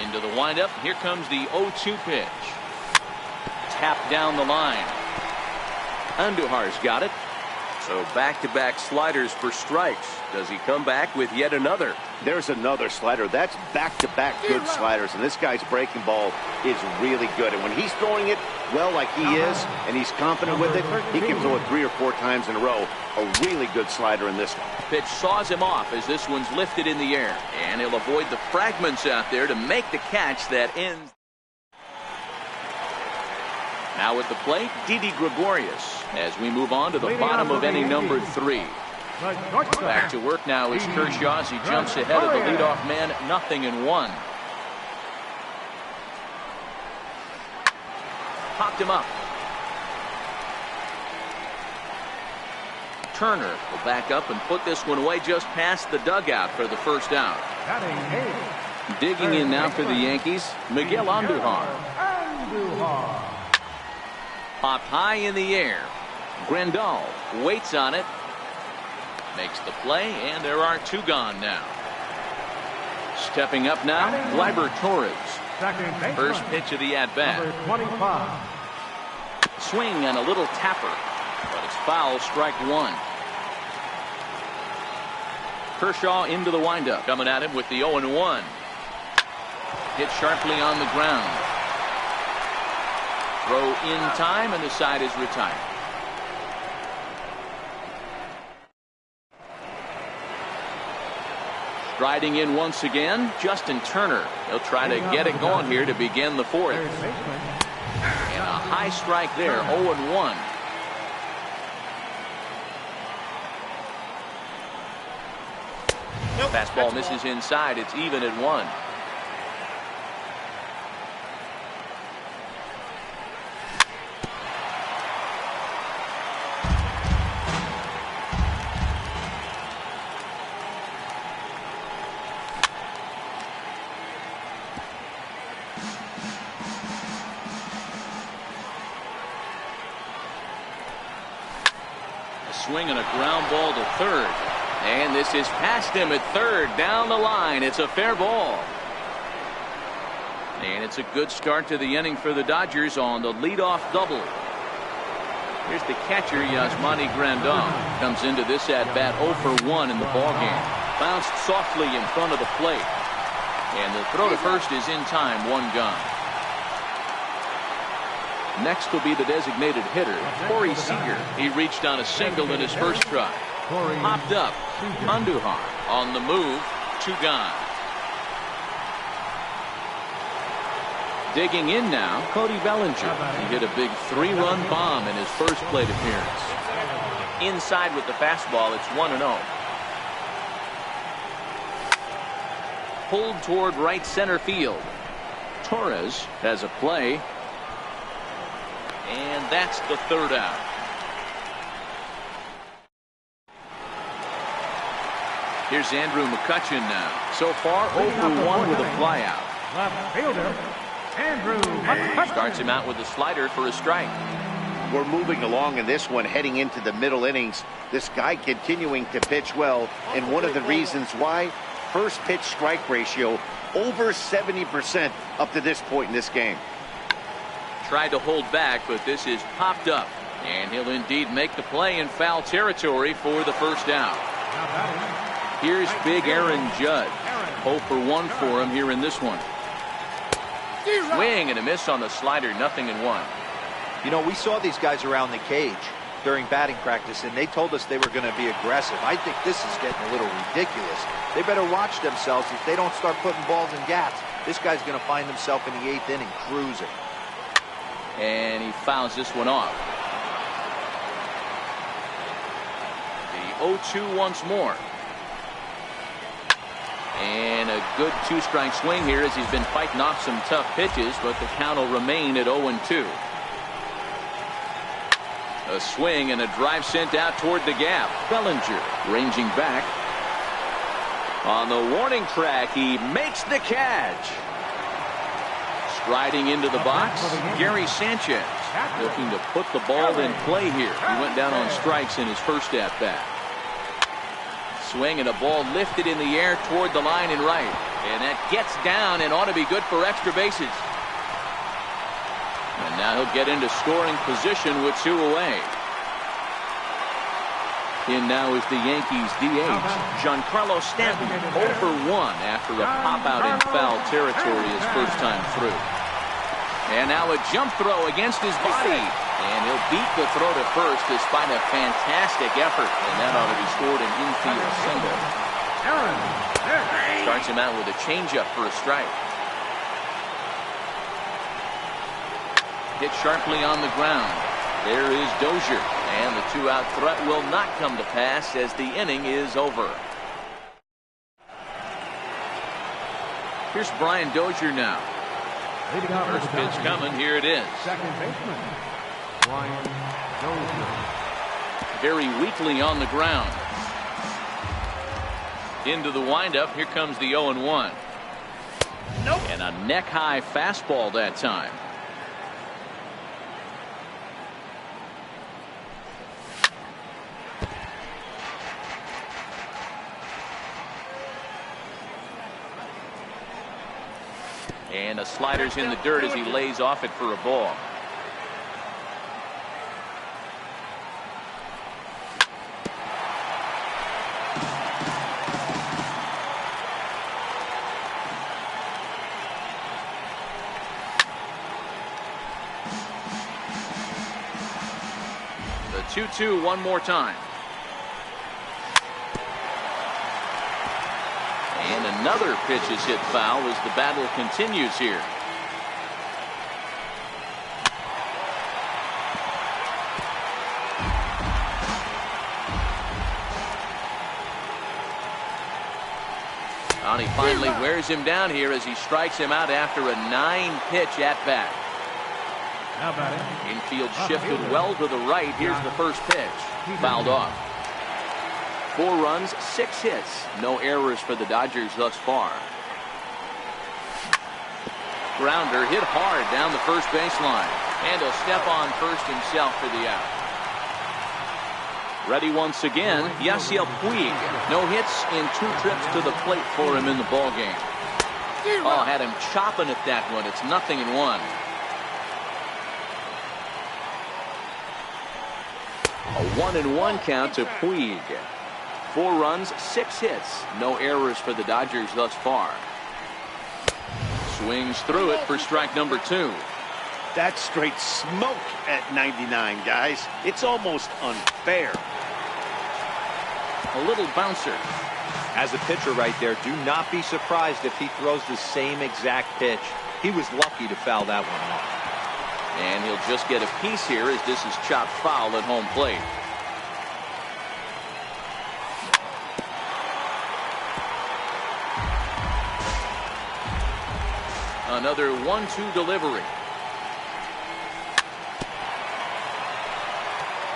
Into the windup. Here comes the 0-2 pitch. Tapped down the line. Andujar's got it. So back-to-back sliders for strikes. Does he come back with yet another? There's another slider. That's back-to-back good sliders, and this guy's breaking ball is really good. And when he's throwing it well like he is, and he's confident with it, he can throw it 3 or 4 times in a row. A really good slider in this one. Pitch saws him off as this one's lifted in the air. And he'll avoid the fragments out there to make the catch that ends. Now at the plate, Didi Gregorius as we move on to the bottom of inning number 3. Back to work now is Kershaw as he jumps ahead of the leadoff man, 0-1. Popped him up. Turner will back up and put this one away just past the dugout for the first out. Digging in now for the Yankees, Miguel Andujar. Popped high in the air. Grandal waits on it. Makes the play, and there are 2 gone now. Stepping up now, Gleyber Torres. First pitch of the at-bat. Swing and a little tapper, but it's foul, strike 1. Kershaw into the windup, coming at him with the 0-1. Hit sharply on the ground. Throw in time, and the side is retired. Striding in once again, Justin Turner. He'll try to get it going here to begin the 4th. And a high strike there, 0-1. Fastball misses inside. It's even at 1. Swing and a ground ball to third. And this is past him at third. Down the line. It's a fair ball. And it's a good start to the inning for the Dodgers on the leadoff double. Here's the catcher, Yasmani Grandal. Comes into this at-bat 0-for-1 in the ballgame. Bounced softly in front of the plate. And the throw to first is in time. 1 gone. Next will be the designated hitter, Corey Seager. He reached on a single in his first try. Popped up. Andujar on the move. 2 gone. Digging in now, Cody Bellinger. He hit a big 3-run bomb in his first plate appearance. Inside with the fastball, it's 1-0. Pulled toward right center field. Torres has a play. And that's the 3rd out. Here's Andrew McCutchen now. So far, 0-for-1 with a flyout. Left fielder, Andrew McCutchen. Starts him out with a slider for a strike. We're moving along in this one, heading into the middle innings. This guy continuing to pitch well, and one of the reasons why, first pitch strike ratio over 70% up to this point in this game. Tried to hold back, but this is popped up. And he'll indeed make the play in foul territory for the first out. Here's big Aaron Judge. 0-for-1 for him here in this one. Swing and a miss on the slider, 0-1. You know, we saw these guys around the cage during batting practice, and they told us they were going to be aggressive. I think this is getting a little ridiculous. They better watch themselves if they don't start putting balls in gaps. This guy's going to find himself in the 8th inning cruising. And he fouls this one off. The 0-2 once more. And a good 2-strike swing here as he's been fighting off some tough pitches, but the count will remain at 0-2. A swing and a drive sent out toward the gap. Bellinger ranging back. On the warning track, he makes the catch. Striding into the box, Gary Sanchez. Looking to put the ball in play here. He went down on strikes in his first at-bat. Swing and a ball lifted in the air toward the line and right. And that gets down and ought to be good for extra bases. And now he'll get into scoring position with 2 away. In now is the Yankees DH, Giancarlo Stanton, 0 for 1 after a pop-out in foul territory his first time through. And now a jump throw against his body. And he'll beat the throw to first despite a fantastic effort. And that ought to be scored an infield single. Starts him out with a changeup for a strike. Hit sharply on the ground. There is Dozier. And the 2-out threat will not come to pass as the inning is over. Here's Brian Dozier now. First pitch coming. Here it is. Second baseman, Brian Dozier. Very weakly on the ground. Into the windup. Here comes the 0-1. Nope. And a neck-high fastball that time. And a slider's in the dirt as he lays off it for a ball. The 2-2 one more time. And another pitch is hit foul as the battle continues here. And he finally wears him down here as he strikes him out after a 9-pitch at-bat. Infield shifted well to the right. Here's the first pitch. Fouled off. 4 runs, 6 hits. No errors for the Dodgers thus far. Grounder hit hard down the first baseline. And he'll step on first himself for the out. Ready once again, Yasiel Puig. No hits in 2 trips to the plate for him in the ballgame. Oh, had him chopping at that one. It's 0-1. A 1-1 count to Puig. 4 runs, 6 hits. No errors for the Dodgers thus far. Swings through it for strike number 2. That's straight smoke at 99, guys. It's almost unfair. A little bouncer. As a pitcher right there, do not be surprised if he throws the same exact pitch. He was lucky to foul that one off. And he'll just get a piece here as this is chopped foul at home plate. Another 1-2 delivery.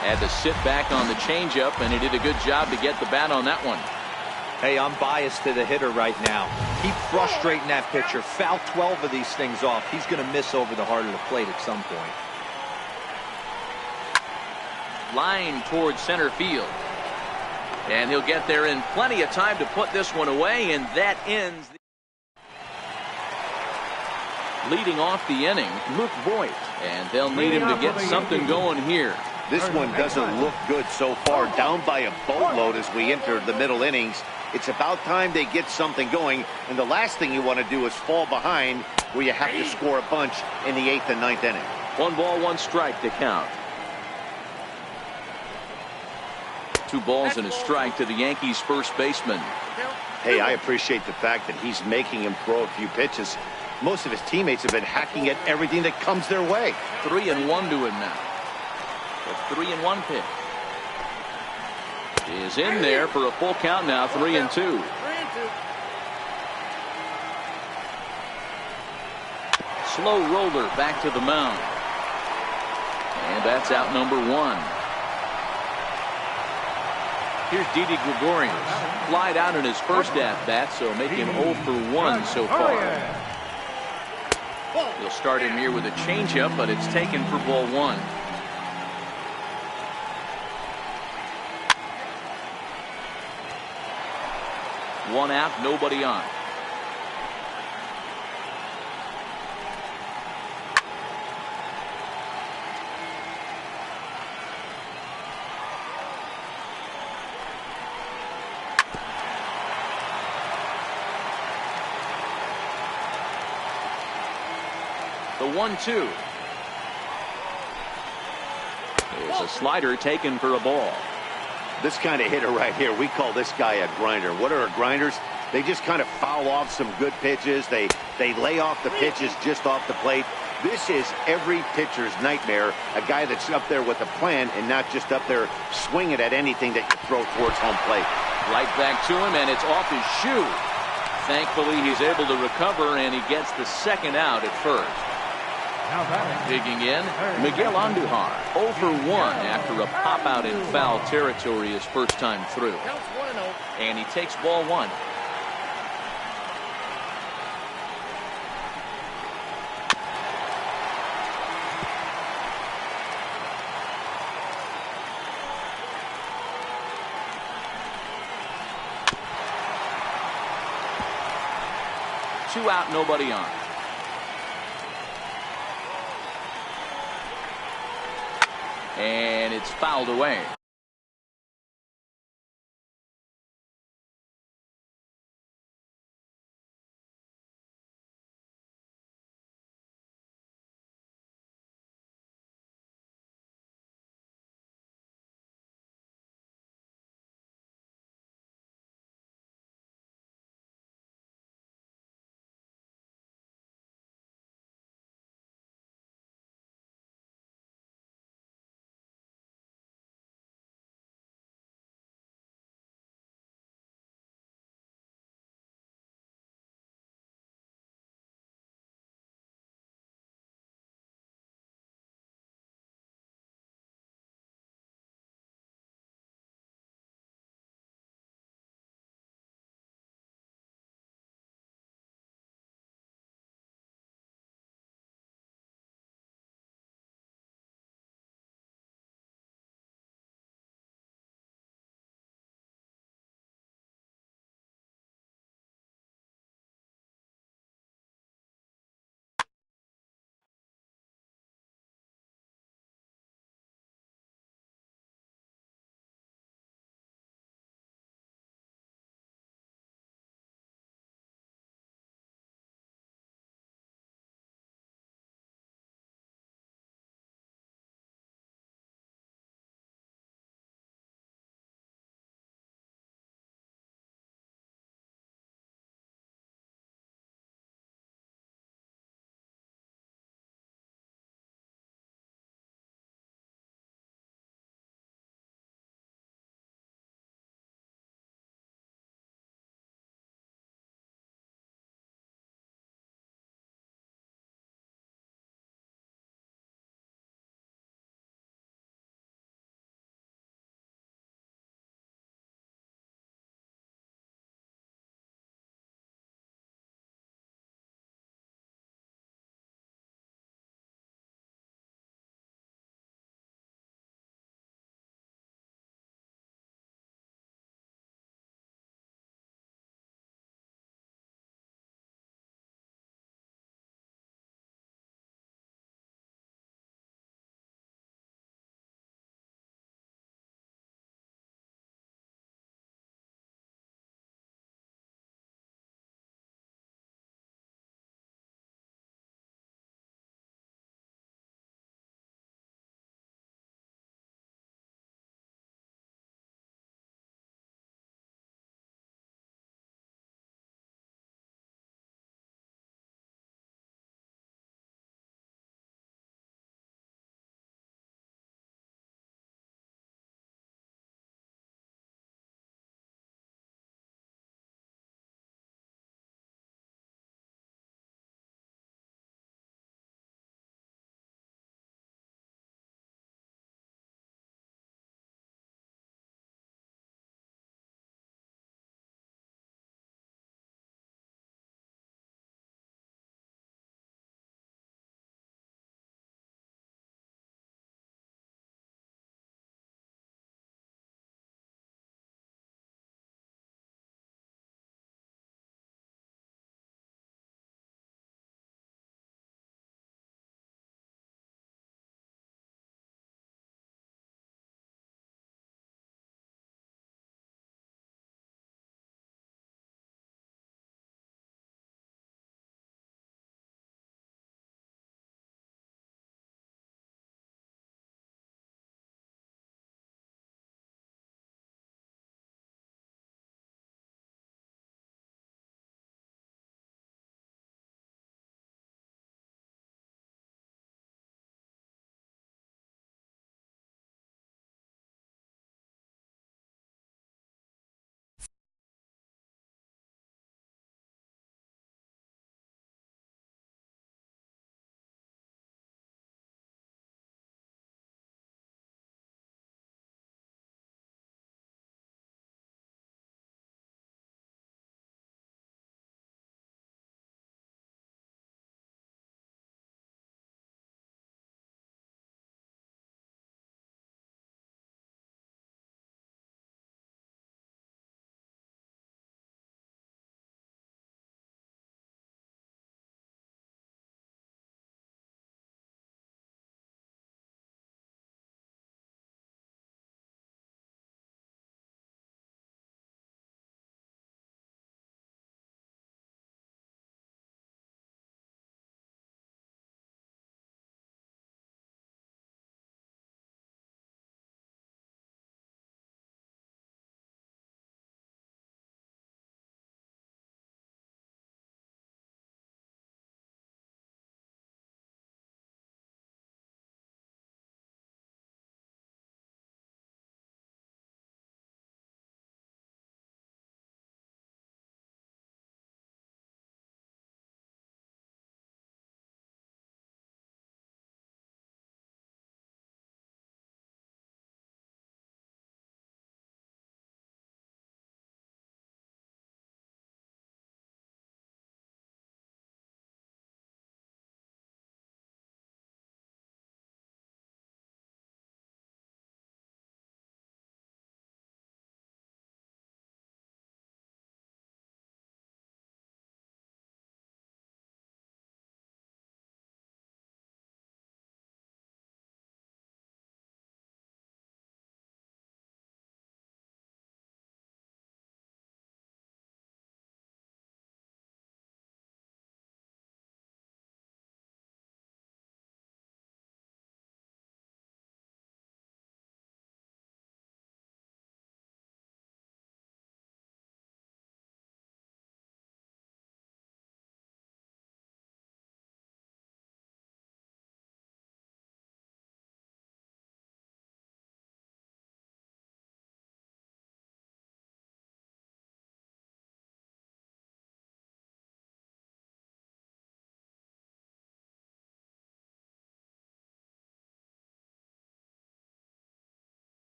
Had to sit back on the changeup, and he did a good job to get the bat on that one. Hey, I'm biased to the hitter right now. Keep frustrating that pitcher. Foul 12 of these things off. He's going to miss over the heart of the plate at some point. Line towards center field. And he'll get there in plenty of time to put this one away, and that ends the leading off the inning, Luke Voigt. And they'll need him to get something going here. This one doesn't look good so far. Down by a boatload as we enter the middle innings. It's about time they get something going. And the last thing you want to do is fall behind where you have to score a bunch in the 8th and 9th inning. 1 ball, 1 strike to count. 2 balls and a strike to the Yankees first baseman. Hey, I appreciate the fact that he's making him throw a few pitches. Most of his teammates have been hacking at everything that comes their way. 3-1 to him now. A 3-1 pitch is in there for a full count now. 3-2. Slow roller back to the mound. And that's out number 1. Here's Didi Gregorius. Flied out in his first at-bat, so make him 0 for 1 so far. He'll start him here with a changeup, but it's taken for ball one. One out, nobody on. The 1-2 is a slider taken for a ball. This kind of hitter right here, we call this guy a grinder. What are grinders? They just kind of foul off some good pitches. They lay off the pitches just off the plate. This is every pitcher's nightmare, a guy that's up there with a plan and not just up there swinging at anything that you throw towards home plate. Right back to him, and it's off his shoe. Thankfully, he's able to recover, and he gets the second out at first. Now batting. Digging in, Miguel Andujar, 0 for 1 after a pop-out in foul territory his first time through. And he takes ball one. Two out, nobody on. And it's fouled away.